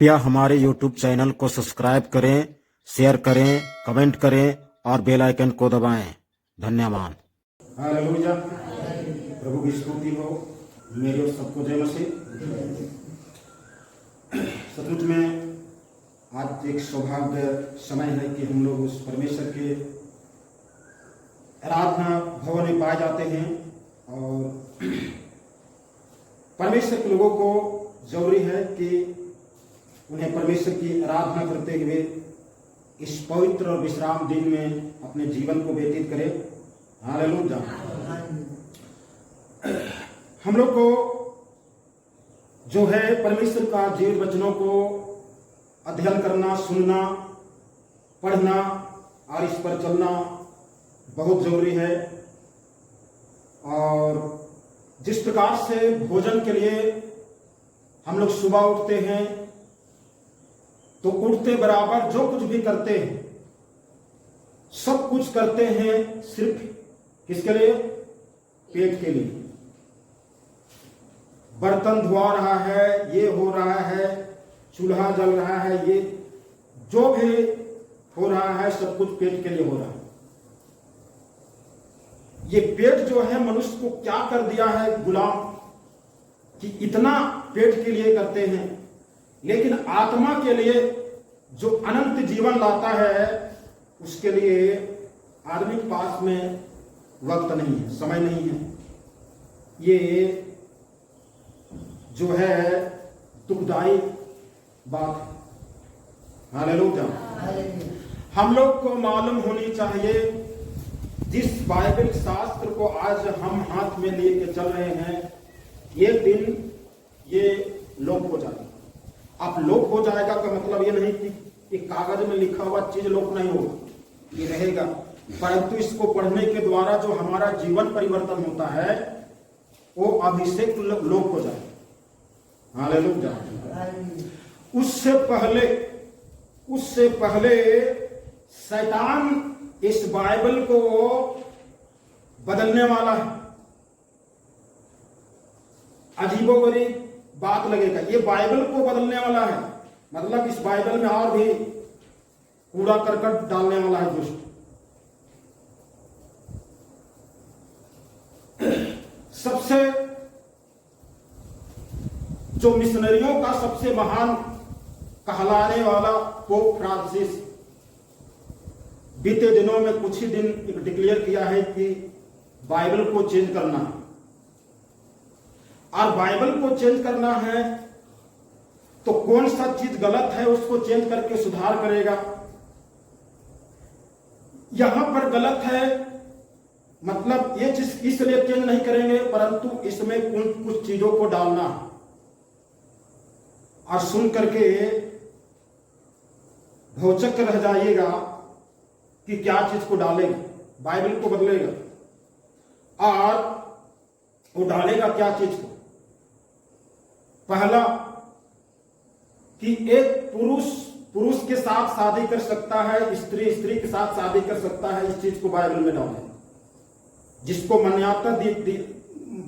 कृपया हमारे YouTube channel को सब्सक्राइब करें, शेयर करें, कमेंट करें और बेल आइकन को दबाएं। धन्यवाद। हालेलुया। प्रभु की स्तुति हो। मेरी और सबको जय मसीह। सचमुच में आज एक सौभाग्य समय है कि हम लोग उस परमेश्वर के आराधना भवन में पाए जाते हैं और परमेश्वर के लोगों को जरूरी है कि उन्हें परमेश्वर की आराधना करते हुए इस पवित्र और विश्राम दिन में अपने जीवन को व्यतीत करें। हालेलुया। हम लोग को जो है परमेश्वर का जीवित वचनों को अध्ययन करना, सुनना, पढ़ना और इस पर चलना बहुत जरूरी है। और जिस प्रकार से भोजन के लिए हम लोग सुबह उठते हैं तो उठते बराबर जो कुछ भी करते हैं सब कुछ करते हैं सिर्फ किसके लिए? पेट के लिए। बर्तन धुआ रहा है, ये हो रहा है, चूल्हा जल रहा है, ये जो भी हो रहा है सब कुछ पेट के लिए हो रहा है। ये पेट जो है मनुष्य को क्या कर दिया है गुलाम, कि इतना पेट के लिए करते हैं, लेकिन आत्मा के लिए जो अनंत जीवन लाता है उसके लिए आदमी के पास में वक्त नहीं है, समय नहीं है। ये जो है दुखदाई बात है। हालेलुया। हम लोग को मालूम होनी चाहिए जिस बाइबल शास्त्र को आज हम हाथ में लेके चल रहे हैं एक दिन ये लोप हो जाएगा। अब लोप हो जाएगा का मतलब ये नहीं कि कागज में लिखा हुआ चीज लोप नहीं होगा, ये रहेगा, परंतु इसको पढ़ने के द्वारा जो हमारा जीवन परिवर्तन होता है वो अभिषेक लोप हो जाएगा। हालेलुया। उससे पहले शैतान इस बाइबल को बदलने वाला है। अजीबोगरीब बात लगेगा, ये बाइबल को बदलने वाला है, मतलब इस बाइबल में और भी कूड़ा करकट डालने वाला है दुष्ट। सबसे जो मिशनरियों का सबसे महान कहलाने वाला पोप फ्रांसिस बीते दिनों में कुछ ही दिन एक डिक्लेयर किया है कि बाइबल को चेंज करना है। और बाइबल को चेंज करना है तो कौन सा चीज गलत है उसको चेंज करके सुधार करेगा। यहां पर गलत है मतलब ये चीज इसलिए चेंज नहीं करेंगे, परंतु इसमें कुछ चीजों को डालना है और सुन करके भौचक रह जाइएगा कि क्या चीज को डालेगा। बाइबल को बदलेगा और वो डालेगा क्या चीज को। पहला कि एक पुरुष के साथ शादी कर सकता है, स्त्री के साथ शादी कर सकता है, इस चीज को बाइबल में डालेगा, जिसको मान्यता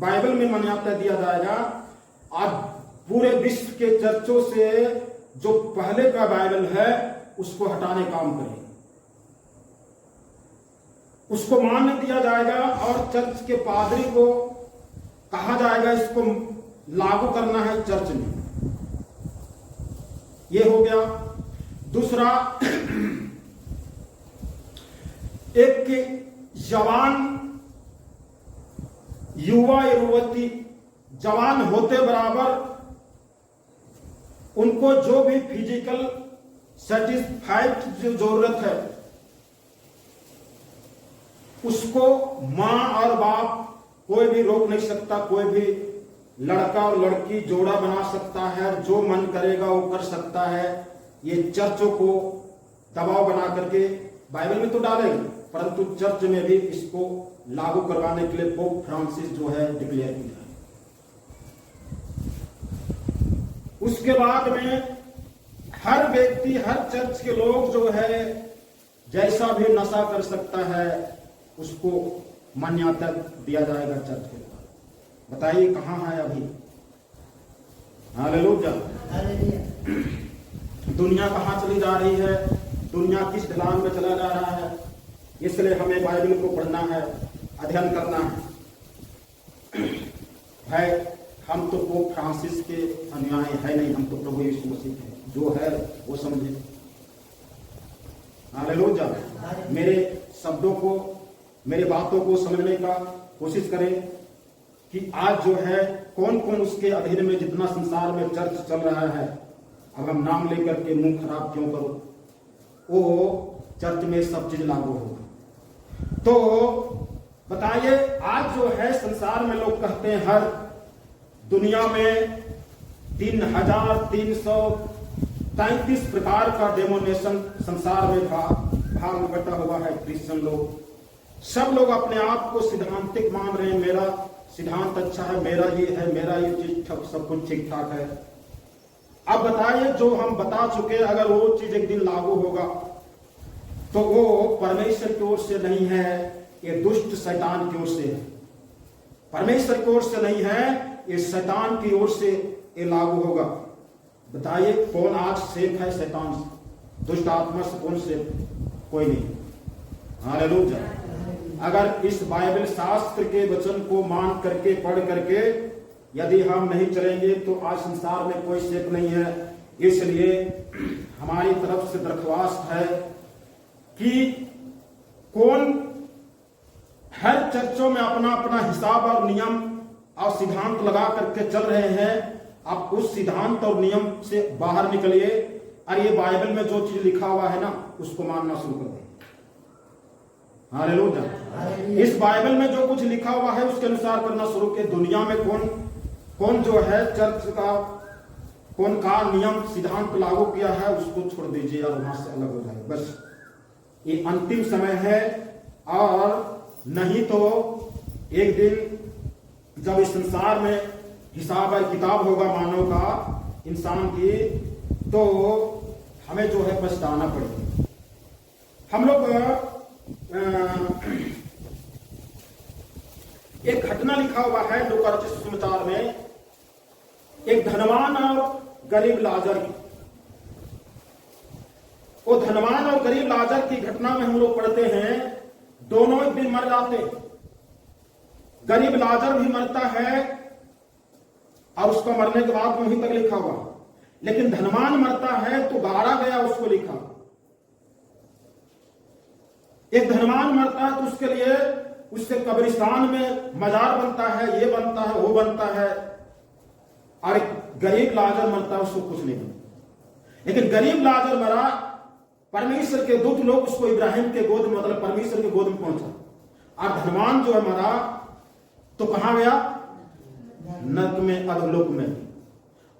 बाइबल में मान्यता दिया जाएगा। और पूरे विश्व के चर्चों से जो पहले का बाइबल है उसको हटाने काम करेगा, उसको मान्य दिया जाएगा और चर्च के पादरी को कहा जाएगा इसको लागू करना है चर्च में। यह हो गया। दूसरा, एक जवान युवा युवती जवान होते बराबर उनको जो भी फिजिकल सेटिस्फाइड जो जरूरत है उसको मां और बाप कोई भी रोक नहीं सकता। कोई भी लड़का और लड़की जोड़ा बना सकता है, जो मन करेगा वो कर सकता है। ये चर्चों को दबाव बना करके बाइबल में तो डालेंगे, परंतु चर्च में भी इसको लागू करवाने के लिए पोप फ्रांसिस जो है डिक्लेयर किया है। उसके बाद में हर व्यक्ति, हर चर्च के लोग जो है जैसा भी नशा कर सकता है उसको मान्यता दिया जाएगा चर्च के द्वारा। बताइए कहां है अभी? हालेलुया। दुनिया कहाँ चली जा रही है, दुनिया किस ढलान में चला जा रहा है, इसलिए हमें बाइबल को पढ़ना है, अध्ययन करना है। भाई हम तो पोप फ्रांसिस के अनुयायी है नहीं, हम तो प्रभु यीशु मसीह हैं, जो है वो समझे। हालेलुया। मेरे शब्दों को, मेरे बातों को समझने का कोशिश करें कि आज जो है कौन कौन उसके अधीन में, जितना संसार में चर्च चल रहा है, अब हम नाम लेकर के मुंह खराब क्यों करो, वो चर्च में सब चीज लागू होगा। तो बताइए, आज जो है संसार में लोग कहते हैं हर दुनिया में 3,333 प्रकार का डेमोनेशन संसार में भाग बटा हुआ है। क्रिश्चियन लोग, सब लोग अपने आप को सिद्धांतिक मान रहे हैं, मेरा सिद्धांत अच्छा है, मेरा ये है, मेरा ये चीज सब कुछ ठीक ठाक है। अब बताइए, जो हम बता चुके, अगर वो चीज एक दिन लागू होगा तो वो परमेश्वर की ओर से नहीं है, ये दुष्ट शैतान की ओर से है। परमेश्वर की ओर से नहीं है, ये शैतान की ओर से ये लागू होगा। बताइए, कौन आज सेफ है शैतान से, दुष्ट आत्मा से? कौन सेफ? कोई नहीं। हालेलुया। अगर इस बाइबल शास्त्र के वचन को मान करके, पढ़ करके यदि हम नहीं चलेंगे तो आज संसार में कोई सेफ नहीं है। इसलिए हमारी तरफ से दरख्वास्त है कि कौन हर चर्चों में अपना अपना हिसाब और नियम और सिद्धांत लगा करके चल रहे हैं, आप उस सिद्धांत और नियम से बाहर निकलिए और ये बाइबल में जो चीज लिखा हुआ है ना, उसको मानना शुरू कर दें। हालेलुया। इस बाइबल में जो कुछ लिखा हुआ है उसके अनुसार करना शुरू किए। दुनिया में कौन जो है चर्च का कौन का नियम सिद्धांत लागू किया है, उसको छोड़ दीजिए और वहां से अलग हो जाए। बस ये अंतिम समय है, और नहीं तो एक दिन जब इस संसार में हिसाब और किताब होगा मानव का, इंसान की, तो हमें जो है पछताना पड़ेगा। हम लोग एक घटना लिखा हुआ है लूका रचित सुसमाचार में, एक धनवान और गरीब लाजर की। वो धनवान और गरीब लाजर की घटना में हम लोग पढ़ते हैं, दोनों एक दिन मर जाते। गरीब लाजर भी मरता है और उसका मरने के बाद वहीं तक लिखा हुआ, लेकिन धनवान मरता है तो गाड़ा गया उसको लिखा। एक धनवान मरता है तो उसके लिए उसके कब्रिस्तान में मजार बनता है, ये बनता है, वो बनता है, और एक गरीब लाजर मरता है, उसको कुछ नहीं बनता। लेकिन गरीब लाजर मरा, परमेश्वर के दूत लोग उसको इब्राहिम के गोद में, मतलब परमेश्वर के गोद में पहुंचा। और धनवान जो है मरा तो कहां गया? नरक में, अधोलोक में।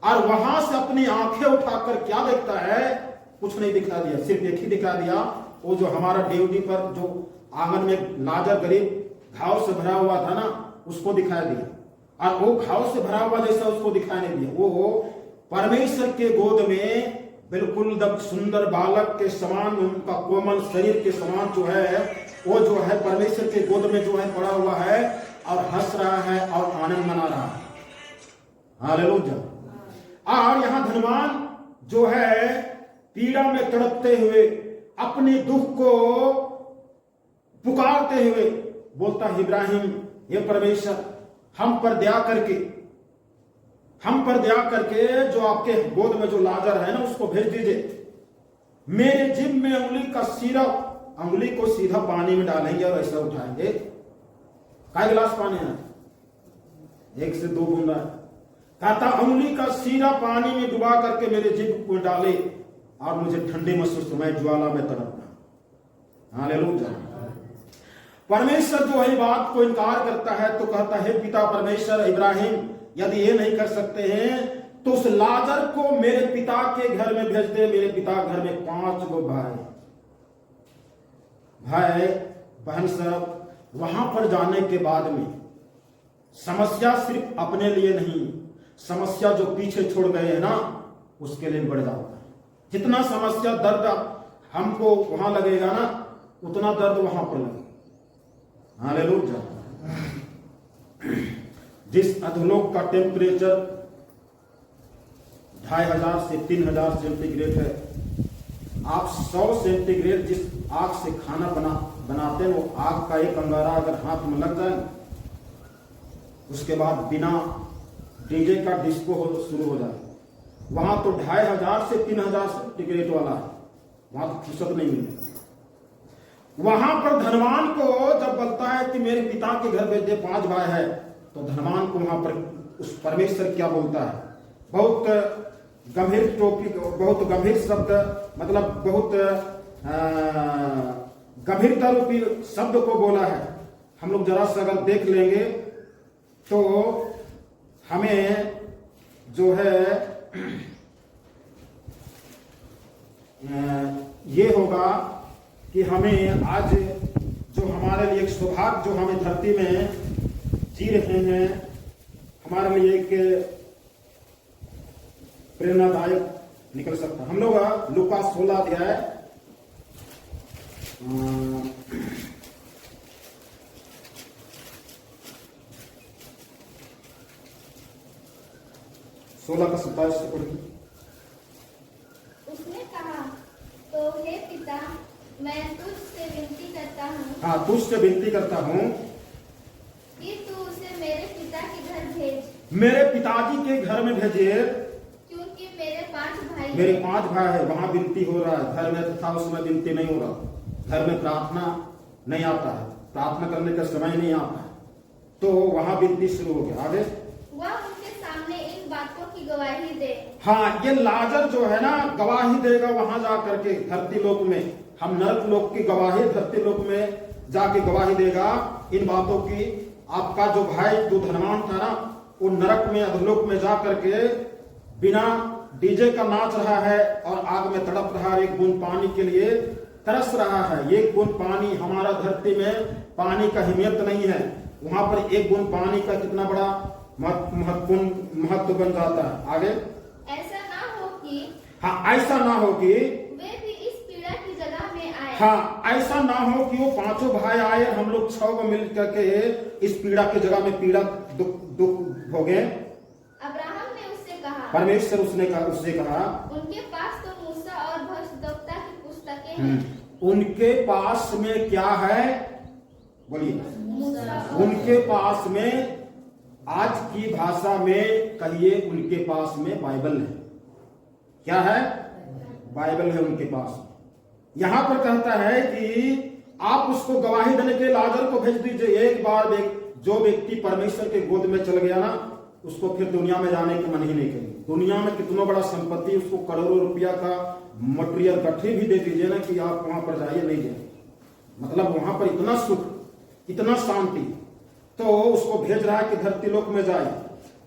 और वहां से अपनी आंखें उठाकर क्या देखता है? कुछ नहीं दिखा दिया, सिर्फ एक ही दिखा दिया, वो जो हमारा डेवडी पर जो आंगन में लाजर गरीब घाव से भरा हुआ था ना, उसको दिखाई दिया। और वो घाव से भरा हुआ जैसा उसको दिखाई नहीं दिया, वो परमेश्वर के गोद में बिल्कुल दब सुंदर बालक के समान, उनका कोमल शरीर के समान जो है, वो जो है परमेश्वर के गोद में जो है पड़ा हुआ है और हंस रहा है और आनंद मना रहा है। हालेलुया। और यहां धनवान जो है पीड़ा में तड़पते हुए, अपने दुख को पुकारते हुए बोलता है, इब्राहिम, ये परमेश्वर, हम पर दया करके जो आपके गोद में जो लाजर है ना, उसको भेज दीजिए। मेरे जिभ में अंगुली को सीधा पानी में डालेंगे और ऐसा उठाएंगे। काय गिलास पानी है? 1 से 2 बूंदा। कहता अंगुली का सीधा पानी में डुबा करके मेरे जिभ को डाले और मुझे ठंडे महसूस हो, मैं ज्वाला में तड़पना। हालेलुया। परमेश्वर जो है बात को इनकार करता है तो कहता है, पिता परमेश्वर, इब्राहिम, यदि ये नहीं कर सकते हैं तो उस लाजर को मेरे पिता के घर में भेज दे। मेरे पिता घर में 5 गो भाई बहन सब। वहां पर जाने के बाद में समस्या सिर्फ अपने लिए नहीं, समस्या जो पीछे छोड़ गए हैं ना, उसके लिए बढ़ जाता है। जितना समस्या दर्द हमको वहां लगेगा ना, उतना दर्द वहां पर लगेगा। हालेलुया। जिस अधोलोक का टेम्परेचर 2500 से 3000 सेंटीग्रेड है, आप 100 सेंटीग्रेड जिस आग से खाना बनाते हैं, वो आग का एक अंगारा अगर हाथ में लग जाए, उसके बाद बिना डीजे का डिस्को शुरू हो जाए, वहां तो 2500 से 3000 सेंटीग्रेड वाला है, वहां तो फुर्सत नहीं मिलती। वहां पर धनवान को जब बोलता है कि मेरे पिता के घर भेज दे, 5 भाई है, तो धनवान को वहां पर उस परमेश्वर क्या बोलता है? बहुत गंभीर टॉपिक, बहुत गंभीर शब्द, मतलब बहुत गंभीरता रूपी शब्द को बोला है। हम लोग जरा सा अगर देख लेंगे तो हमें जो है ये होगा कि हमें आज जो हमारे लिए एक सौभाग्य, जो हमें धरती में जी रहे हैं, हमारे लिए एक प्रेरणादायक निकल सकता है। हम लोग लूका 16 अध्याय 16 का 27 से पढ़िए। उसने कहा, तो हे पिता, मैं तुझसे विनती करता हूँ। हाँ, तुझसे विनती करता हूँ कि तू उसे मेरे पिता के घर भेज। मेरे पिताजी के घर में भेजिए, क्योंकि मेरे 5 भाई मेरे 5 भाई है। वहां विनती हो रहा है, घर में था उसमें विनती नहीं हो रहा। घर में प्रार्थना नहीं आता है, प्रार्थना करने का समय नहीं आता है, तो वहां विनती शुरू हो गया। आगे, वह उनके सामने इन बातों की गवाही दे। हाँ, ये लाजर जो है ना, गवाही देगा वहां जा करके धरती लोक में। हम नरक लोक की गवाही धरती लोक में जाके गवाही देगा इन बातों की। आपका जो भाई जो धनवान था ना, वो नरक में, अधोलोक में जा करके बिना डीजे का नाच रहा है और आग में तड़प रहा है, एक बूंद पानी के लिए तरस रहा है। एक बूंद पानी, हमारा धरती में पानी का अहमियत नहीं है, वहां पर एक बूंद पानी का कितना बड़ा महत्वपूर्ण महत्व बन जाता है। आगे, ऐसा ना हो कि, हाँ, ऐसा ना हो कि वे भी इस पीड़ा की जगह में आए। हाँ, ऐसा ना हो कि वो 5 भाई आए, हम लोग 6 को मिल करके इस पीड़ा की जगह में पीड़ा दुख भोगे। अब्राहम ने उससे कहा, परमेश्वर उससे कहा, उनके पास तो मूसा और भविष्यद्वक्ता की पुस्तकें हैं। उनके पास में क्या है? बोलिए। मूसा उनके पास में, आज की भाषा में कहिए, उनके पास में बाइबल है। क्या है? बाइबल है उनके पास। यहां पर कहता है कि आप उसको गवाही देने के लाजर को भेज दीजिए। एक बार जो व्यक्ति परमेश्वर के गोद में चल गया ना, उसको फिर दुनिया में जाने का मन ही नहीं करेगी। दुनिया में कितना बड़ा संपत्ति, उसको करोड़ों रुपया का मटेरियल गठरी भी दे दीजिए ना कि आप वहां पर जाइए, नहीं जाइए। मतलब वहां पर इतना सुख, इतना शांति, तो उसको भेज रहा है कि धरती लोक में जाए।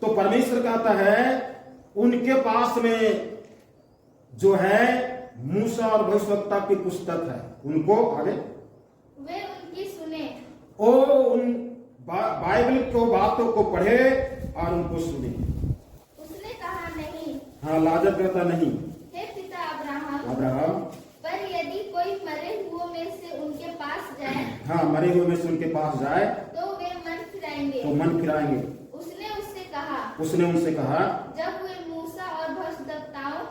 तो परमेश्वर कहता है उनके पास में जो है मूसा और भविष्यवक्ता की पुस्तक है, उनको आगे वे उनकी सुने। ओ उन बाइबल को बातों को पढ़े और उनको सुने। उसने कहा, नहीं। हाँ, लाजर कहता नहीं। हे पिता अब्राहम, पर यदि कोई मरे हुओं में से उनके पास जाए, हाँ, मरे हुए में से उनके पास जाए तो वे मन फिराएंगे। तो मन फिराएंगे। उसने उनसे कहा, जब वे मूसा और भविष्यद्वक्ताओं,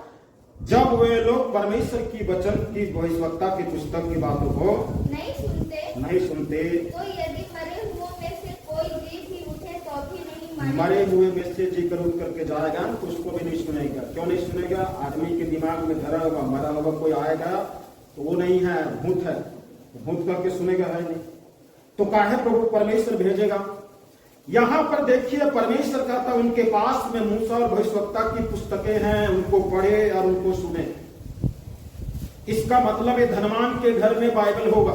जब वे लोग परमेश्वर की वचन की भविष्यवक्ता की पुस्तक की बातों को नहीं सुनते, तो यदि मरे हुओं में से कोई जी भी उठे तो भी नहीं मानेंगे। मरे हुए में से जीकर उठ करके जाएगा तो उसको भी नहीं सुनेगा। क्यों नहीं सुनेगा? आदमी के दिमाग में धरा होगा, मरा होगा, कोई आएगा तो वो नहीं है, भूत है, भूत करके सुनेगा है नहीं। तो काहे प्रभु परमेश्वर भेजेगा? यहां पर देखिए, परमेश्वर कहता उनके पास में मूसा और भविष्यवक्ता की पुस्तकें हैं, उनको पढ़े और उनको सुने। इसका मतलब ये धनवान के घर में बाइबल होगा,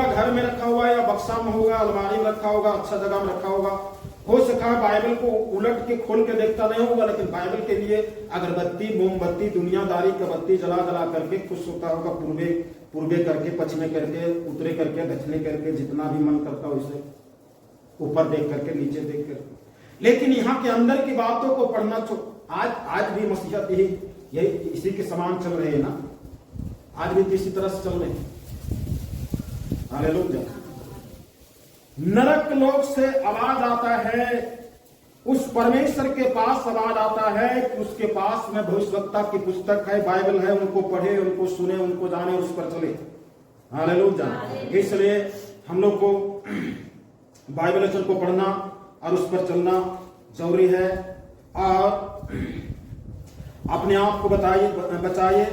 घर में रखा हुआ या बक्सा में होगा, अलमारी में रखा होगा, अच्छा जगह में रखा होगा। हो सका है बाइबल को उलट के खोल के देखता नहीं होगा, लेकिन बाइबल के लिए अगरबत्ती, मोमबत्ती, दुनियादारी का बत्ती जला करके खुश होता होगा, पूर्वे करके, पश्चिमे करके, उत्तरे करके, दक्षिणे करके, जितना भी मन करता हो उसे ऊपर देख करके, नीचे देख करके। लेकिन यहाँ के अंदर की बातों को पढ़ना आज भी मसीहत यही इसी के समान चल रहे हैं ना, आज भी इसी तरह से चल रहे हैं। हालेलुया। नरक लोक से आवाज आता है उस परमेश्वर के पास सवाल आता है कि उसके पास में भविष्यवक्ता की पुस्तक है, बाइबल है, उनको पढ़े, उनको सुने, उनको जाने, उस पर चले। हालेलुया। इसलिए हम लोग को बाइबल वचन को पढ़ना और उस पर चलना जरूरी है। और अपने आप को बचाइए।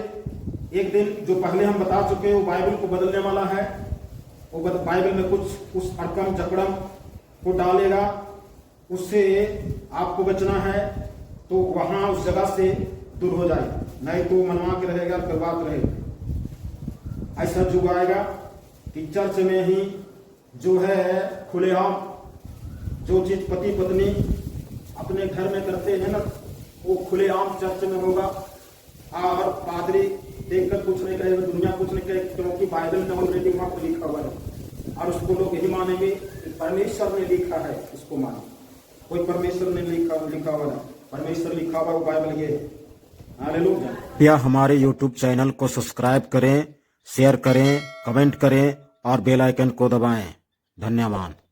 एक दिन जो पहले हम बता चुके वो बाइबल को बदलने वाला है, वो बाइबल में कुछ उस अड़कम जकड़म को डालेगा, उससे आपको बचना है। तो वहां उस जगह से दूर हो जाए, नहीं तो मनवा के रहेगा, बर्बाद रहेगा। ऐसा युग आएगा कि चर्च में ही जो है खुलेआम जो चीज पति पत्नी अपने घर में करते हैं ना, वो खुलेआम चर्च में होगा। और पादरी देखकर कुछ नहीं कहेगा, दुनिया कुछ नहीं कहेगी, क्योंकि बाइबल में ऑलरेडी वहां पर लिखा हुआ है। और उसको लोग यही मानेंगे कि परमेश्वर ने लिखा है, इसको माने। कोई परमेश्वर ने लिखा हुआ है, परमेश्वर लिखा हुआ बाइबल ये। हालेलुया। कृपया हमारे YouTube चैनल को सब्सक्राइब करें, शेयर करें, कमेंट करें और बेल आइकन को दबाएं। धन्यवाद।